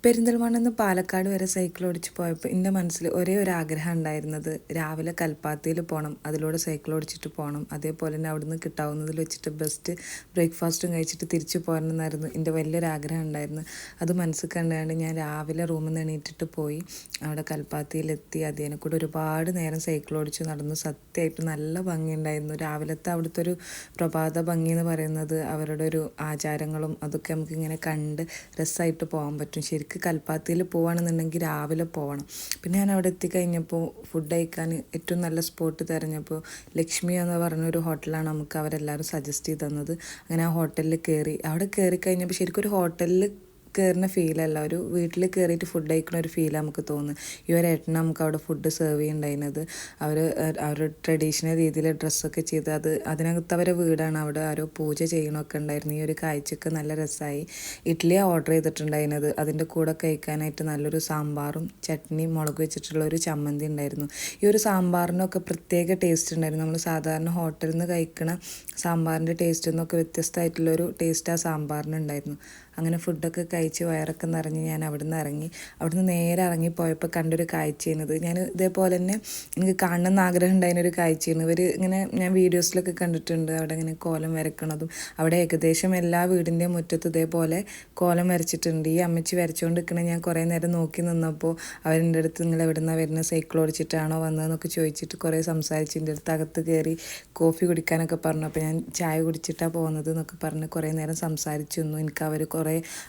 പെരിന്തൽമണ്ണ നിന്ന് പാലക്കാട് വരെ സൈക്കിൾ ഓടിച്ച് പോയപ്പോൾ എൻ്റെ മനസ്സിൽ ഒരേ ഒരു ആഗ്രഹം ഉണ്ടായിരുന്നത് രാവിലെ കൽപ്പാത്തിയിൽ പോകണം, അതിലൂടെ സൈക്കിൾ ഓടിച്ചിട്ട് പോകണം, അതേപോലെ തന്നെ അവിടുന്ന് കിട്ടാവുന്നതിൽ വെച്ചിട്ട് ബെസ്റ്റ് ബ്രേക്ക്ഫാസ്റ്റും കഴിച്ചിട്ട് തിരിച്ചു പോരണമെന്നായിരുന്നു എൻ്റെ വലിയൊരു ആഗ്രഹം ഉണ്ടായിരുന്നു. അത് മനസ്സിൽ കണ്ടുകൊണ്ട് ഞാൻ രാവിലെ റൂമിൽ നിന്ന് എണീറ്റിട്ട് പോയി അവിടെ കൽപ്പാത്തിയിലെത്തി. അതിനെ കൂടെ ഒരുപാട് നേരം സൈക്കിൾ ഓടിച്ച് നടന്നു. സത്യമായിട്ട് നല്ല ഭംഗിയുണ്ടായിരുന്നു. രാവിലത്തെ അവിടുത്തെ ഒരു പ്രഭാത ഭംഗി എന്ന് പറയുന്നത് അവരുടെ ഒരു ആചാരങ്ങളും അതൊക്കെ നമുക്കിങ്ങനെ കണ്ട് രസമായിട്ട് പോകാൻ പറ്റും. ശരിക്കും കൽപ്പാത്തിയിൽ പോവുകയാണെന്നുണ്ടെങ്കിൽ രാവിലെ പോകണം. പിന്നെ ഞാൻ അവിടെ എത്തിക്കഴിഞ്ഞപ്പോൾ ഫുഡ് കഴിക്കാൻ ഏറ്റവും നല്ല സ്പോട്ട് തിരഞ്ഞപ്പോൾ ലക്ഷ്മി എന്ന് പറഞ്ഞൊരു ഹോട്ടലാണ് നമുക്ക് അവരെല്ലാവരും സജസ്റ്റ് ചെയ്ത് തന്നത്. അങ്ങനെ ആ ഹോട്ടലിൽ കയറി. അവിടെ കയറി കഴിഞ്ഞപ്പോൾ ശരിക്കും ഒരു ഹോട്ടലിൽ കയറുന്ന ഫീലല്ല, ഒരു വീട്ടിൽ കയറിയിട്ട് ഫുഡ് കഴിക്കുന്ന ഒരു ഫീൽ നമുക്ക് തോന്നും. ഈ ഒരു ഏട്ടന് നമുക്ക് അവിടെ ഫുഡ് സെർവ് ചെയ്യുന്നുണ്ടായിരുന്നത്. അവർ ട്രഡീഷണൽ രീതിയിൽ ഡ്രസ്സൊക്കെ ചെയ്ത് അതിനകത്ത് അവരെ വീടാണ്. അവിടെ ആരോ പൂജ ചെയ്യണമൊക്കെ ഉണ്ടായിരുന്നു. ഈ ഒരു കാഴ്ചക്ക് നല്ല രസമായി. ഇഡ്ഡലിയാണ് ഓർഡർ ചെയ്തിട്ടുണ്ടായിരുന്നത്. അതിൻ്റെ കൂടെ കഴിക്കാനായിട്ട് നല്ലൊരു സാമ്പാറും ചട്നിയും മുളക് വെച്ചിട്ടുള്ള ഒരു ചമ്മന്തി ഉണ്ടായിരുന്നു. ഈ ഒരു സാമ്പാറിനൊക്കെ പ്രത്യേക ടേസ്റ്റ് ഉണ്ടായിരുന്നു. നമ്മൾ സാധാരണ ഹോട്ടലിൽ നിന്ന് കഴിക്കണ സാമ്പാറിൻ്റെ ടേസ്റ്റിൽ നിന്നൊക്കെ വ്യത്യസ്തമായിട്ടുള്ളൊരു ടേസ്റ്റ് ആ സാമ്പാറിനുണ്ടായിരുന്നു. അങ്ങനെ ഫുഡൊക്കെ കഴിച്ച് വയറൊക്കെ നിറഞ്ഞ് ഞാൻ അവിടെ നിന്ന് ഇറങ്ങി. അവിടുന്ന് നേരെ ഇറങ്ങിപ്പോയപ്പോൾ കണ്ടൊരു കാഴ്ചയാണിത്. ഞാൻ ഇതേപോലെ തന്നെ എനിക്ക് കാണണമെന്ന് ആഗ്രഹം ഉണ്ടായിരുന്നൊരു കാഴ്ചയാണ്. ഇവർ ഇങ്ങനെ ഞാൻ വീഡിയോസിലൊക്കെ കണ്ടിട്ടുണ്ട് അവിടെ ഇങ്ങനെ കോലം വരയ്ക്കണതും. അവിടെ ഏകദേശം എല്ലാ വീടിൻ്റെയും മുറ്റത്ത് ഇതേപോലെ കോലം വരച്ചിട്ടുണ്ട്. ഈ അമ്മച്ചി വരച്ചുകൊണ്ട് നിൽക്കണ ഞാൻ കുറേ നേരം നോക്കി നിന്നപ്പോൾ അവരെൻ്റെ അടുത്ത് നിങ്ങൾ എവിടെ നിന്നാണ് വരുന്നത്, സൈക്കിൾ ഓടിച്ചിട്ടാണോ വന്നതെന്നൊക്കെ ചോദിച്ചിട്ട് കുറേ സംസാരിച്ച് എൻ്റെ അടുത്ത് അകത്ത് കയറി കോഫി കുടിക്കാനൊക്കെ പറഞ്ഞു. അപ്പോൾ ഞാൻ ചായ കുടിച്ചിട്ടാണ് പോകുന്നത് എന്നൊക്കെ പറഞ്ഞ് കുറേ നേരം സംസാരിച്ചു നിന്നു. എനിക്ക് അവർ കുറേ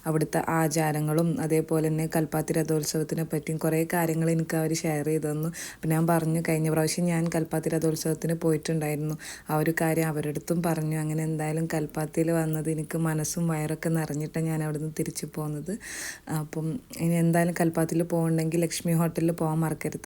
അവിടുത്തെ ആചാരങ്ങളും അതേപോലെ തന്നെ കൽപ്പാത്തി രഥോത്സവത്തിനെ പറ്റിയും കുറേ കാര്യങ്ങൾ എനിക്ക് അവർ ഷെയർ ചെയ്തു തന്നു. അപ്പം ഞാൻ പറഞ്ഞു, കഴിഞ്ഞ പ്രാവശ്യം ഞാൻ കൽപ്പാത്തി രഥോത്സവത്തിന് പോയിട്ടുണ്ടായിരുന്നു, ആ ഒരു കാര്യം അവരുടെ അടുത്തും പറഞ്ഞു. അങ്ങനെ എന്തായാലും കൽപ്പാത്തിയിൽ വന്നത് എനിക്ക് മനസ്സും വയറൊക്കെ നിറഞ്ഞിട്ടാണ് ഞാൻ അവിടെ നിന്ന് തിരിച്ചു പോകുന്നത്. അപ്പം ഇനി എന്തായാലും കൽപ്പാത്തിയിൽ പോകുന്നുണ്ടെങ്കിൽ ലക്ഷ്മി ഹോട്ടലിൽ പോകാൻ മറക്കരുത്.